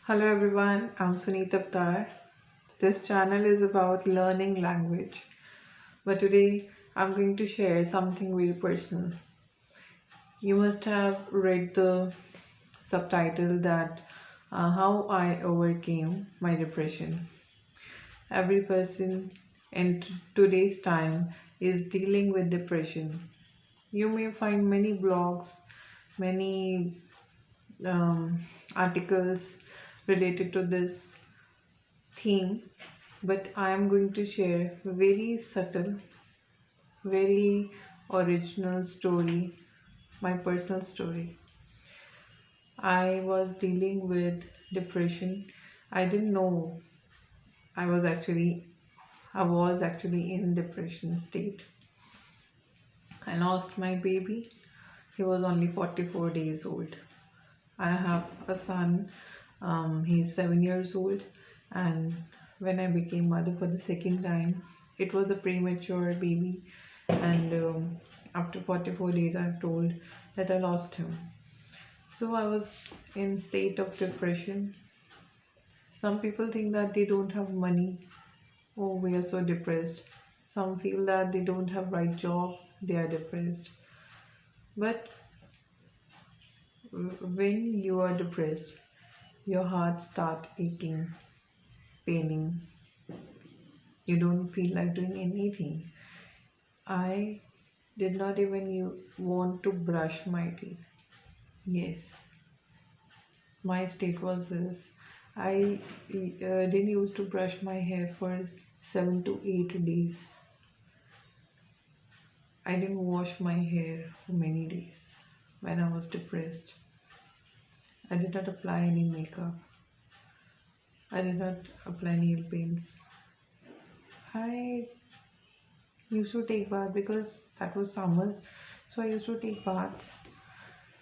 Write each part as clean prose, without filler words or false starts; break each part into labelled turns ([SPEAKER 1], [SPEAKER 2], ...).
[SPEAKER 1] Hello everyone, I'm Sunita Avtar. This channel is about learning language, but today I'm going to share something very personal. You must have read the subtitle that How I Overcame My Depression. Every person in today's time is dealing with depression. You may find many blogs, many um, articles related to this theme, but I am going to share a very subtle, very original story, my personal story. I was dealing with depression. I didn't know I was actually I was actually in depression state. I lost my baby. He was only 44 days old. I have a son. He's 7 years old, and when I became mother for the second time, it was a premature baby, and after 44 days, I'm told that I lost him. So I was in state of depression. Some people think that they don't have money. Oh, we are so depressed. Some feel that they don't have right job. They are depressed. But when you are depressed, your heart start aching, paining. You don't feel like doing anything. I did not even want to brush my teeth. Yes, my state was this. I didn't used to brush my hair for 7 to 8 days. I didn't wash my hair for many days when I was depressed. I did not apply any makeup. I did not apply nail paints. I used to take bath because that was summer, so I used to take bath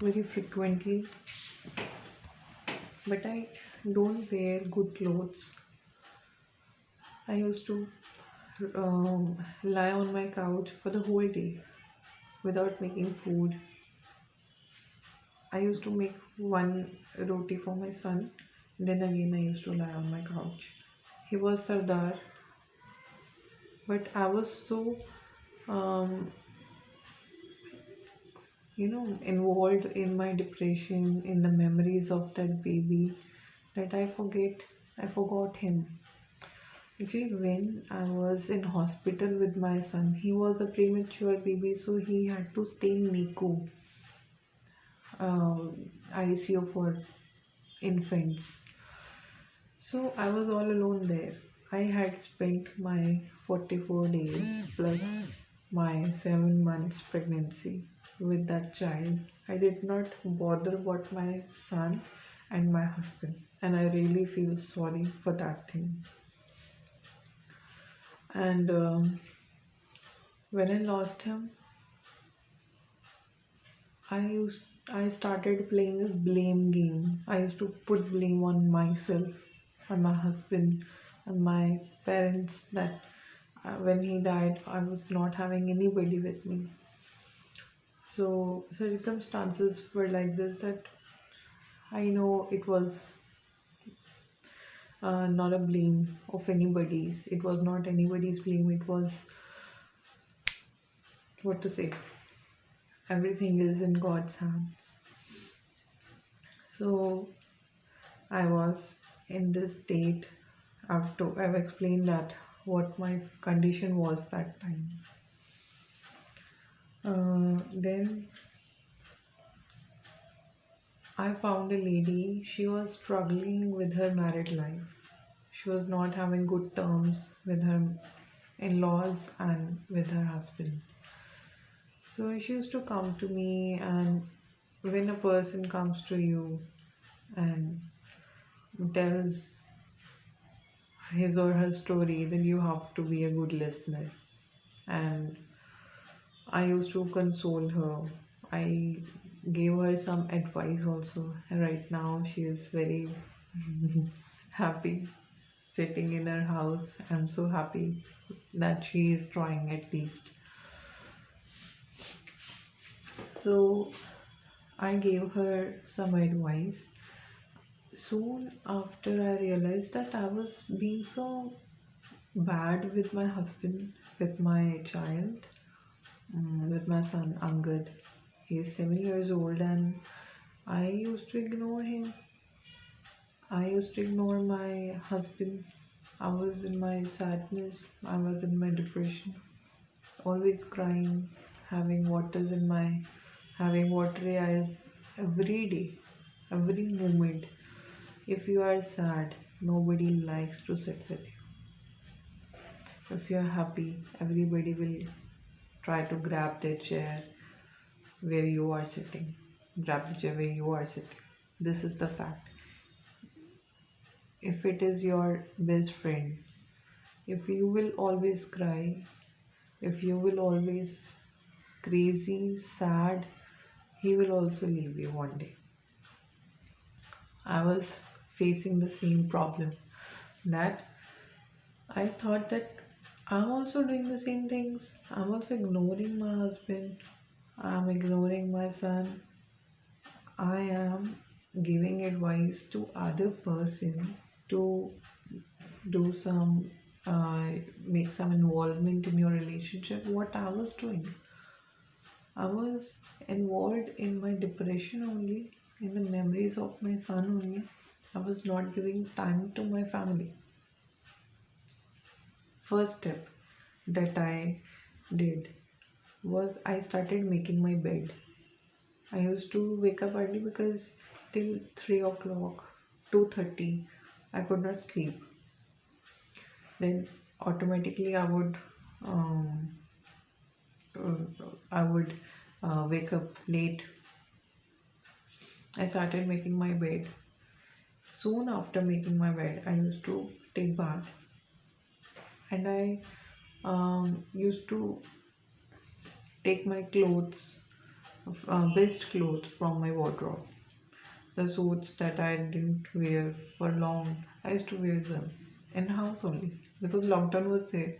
[SPEAKER 1] very frequently, but I don't wear good clothes. I used to lie on my couch for the whole day without making food. I used to make one roti for my son, then again I used to lie on my couch. He was Sardar, but I was so um, involved in my depression, in the memories of that baby, that I forgot him. Actually, when I was in hospital with my son, he was a premature baby, so he had to stay in NICU, ICU for infants. So I was all alone there. I had spent my 44 days plus my 7 months pregnancy with that child. I did not bother about my son and my husband, and I really feel sorry for that thing. And when I lost him, I started playing a blame game. I used to put blame on myself, on my husband, on my parents, that when he died, I was not having anybody with me. So circumstances were like this, that I know it was not a blame of anybody's. It was not anybody's blame. It was, what to say, everything is in God's hands. So I was in this state. I've explained that what my condition was that time. Then I found a lady. She was struggling with her married life. She was not having good terms with her in-laws and with her husband. So she used to come to me, and when a person comes to you and tells his or her story, then you have to be a good listener. And I used to console her. I gave her some advice also. And right now she is very happy sitting in her house. I'm so happy that she is trying at least. So I gave her some advice. Soon after, I realized that I was being so bad with my husband, with my child, with my son Angad. He is 7 years old, and I used to ignore him. I used to ignore my husband. I was in my sadness, I was in my depression, always crying, having waters in my having watery eyes every day, every moment. If you are sad, nobody likes to sit with you. If you are happy, everybody will try to grab their chair where you are sitting. Grab the chair where you are sitting. This is the fact. If it is your best friend, if you will always cry, if you will always crazy, sad, he will also leave you one day. I was facing the same problem, that I thought that I'm also doing the same things. I'm also ignoring my husband. I'm ignoring my son. I am giving advice to other person to do some make some involvement in your relationship. What I was doing, I was involved in my depression only, in the memories of my son only. I was not giving time to my family. First step that I did was I started making my bed. I used to wake up early because till 3 o'clock, 2:30, I could not sleep. Then automatically um, I would wake up late. I started making my bed. Soon after making my bed, I used to take bath, and I used to take my clothes, best clothes from my wardrobe. The suits that I didn't wear for long, I used to wear them in house only because lockdown was there.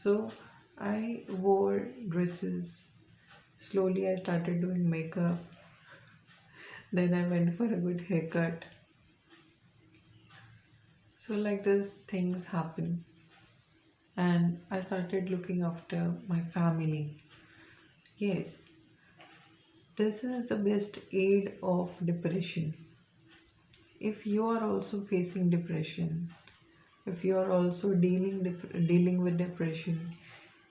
[SPEAKER 1] So I wore dresses. Slowly I started doing makeup. Then I went for a good haircut. So like this things happen, and I started looking after my family. Yes, this is the best aid of depression. If you are also facing depression, if you are also dealing with depression,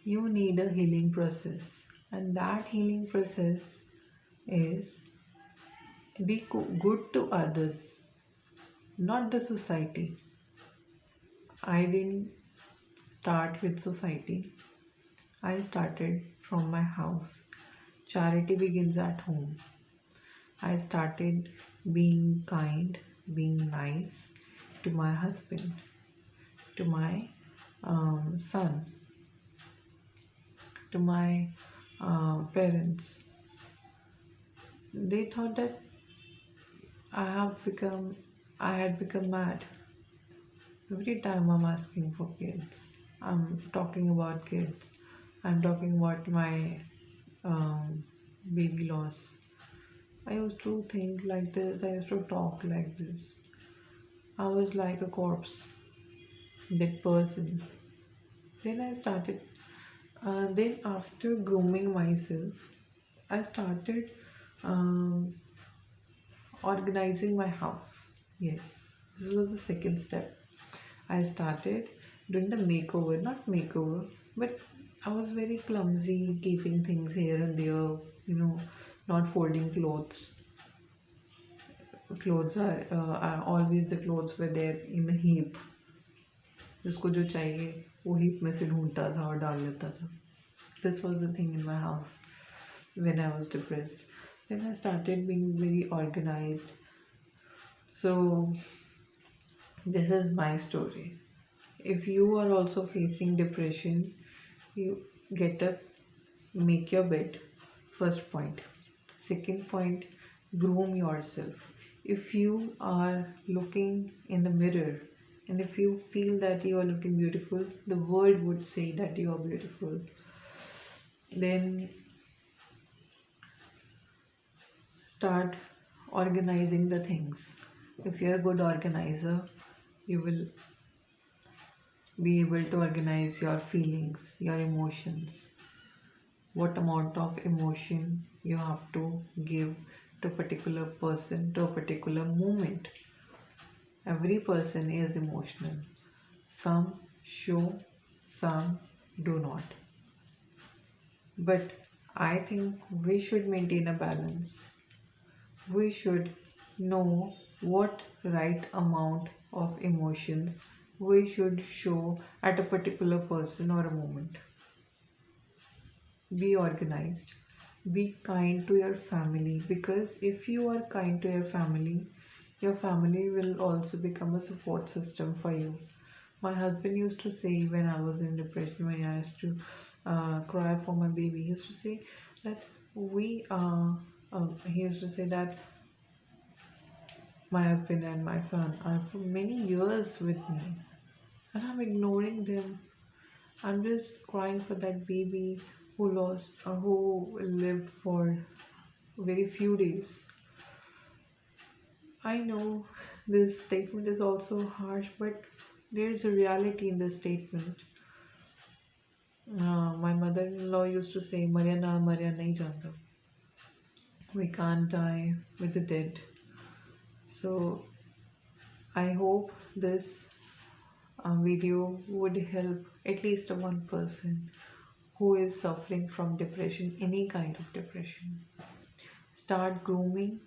[SPEAKER 1] you need a healing process, and that healing process is be good to others, not the society. I didn't start with society. I started from my house. Charity begins at home. I started being kind, being nice to my husband, to my son, to my parents. They thought that I have become, I had become mad. Every time I'm asking for kids, I'm talking about kids, I'm talking about my um, baby loss. I used to think like this, I used to talk like this. I was like a corpse, dead person. Then I started, then after grooming myself, I started um, organizing my house. Yes, this was the second step. I started doing the makeover, not makeover, but I was very clumsy, keeping things here and there, not folding clothes. Are always the clothes were there in a heap. जिसको जो चाहिए वो heap में से ढूंढता था और डाल लेता था. This was the thing in my house when I was depressed. Then I started being very organized. So this is my story. If you are also facing depression, you get up, make your bed. First point. Second point, groom yourself. If you are looking in the mirror and if you feel that you are looking beautiful, the world would say that you are beautiful. Then start organizing the things. If you're a good organizer, you will be able to organize your feelings, your emotions, what amount of emotion you have to give to a particular person, to a particular moment. Every person is emotional. Some show, some do not. But I think we should maintain a balance. We should know what right amount of emotions we should show at a particular person or a moment. Be organized. Be kind to your family, because if you are kind to your family will also become a support system for you. My husband used to say when I was in depression, when I used to cry for my baby, he used to say that he used to say that my husband and my son are for many years with me and I'm ignoring them. I'm just crying for that baby who lived for very few days. I know this statement is also harsh, but there's a reality in this statement. My mother-in-law used to say, "Marya na marya nahi jata." We can't die with the dead. So I hope this video would help at least one person who is suffering from depression, any kind of depression. Start grooming.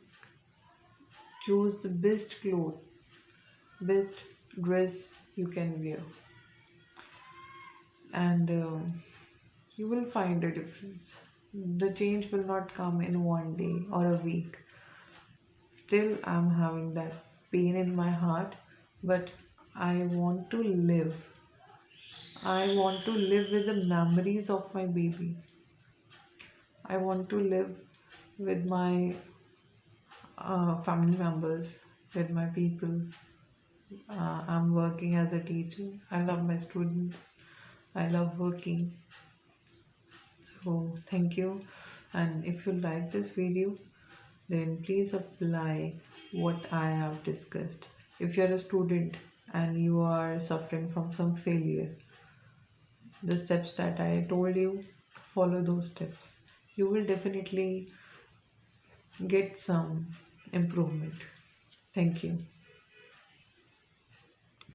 [SPEAKER 1] Choose the best clothes, best dress you can wear, and you will find a difference. The change will not come in one day or a week. Still, I'm having that pain in my heart, but I want to live. I want to live with the memories of my baby. I want to live with my family members, with my people. I'm working as a teacher. I love my students. I love working. So, thank you. And if you like this video, then please apply what I have discussed. If you're a student and you are suffering from some failure, the steps that I told you, follow those steps. You will definitely get some improvement. Thank you.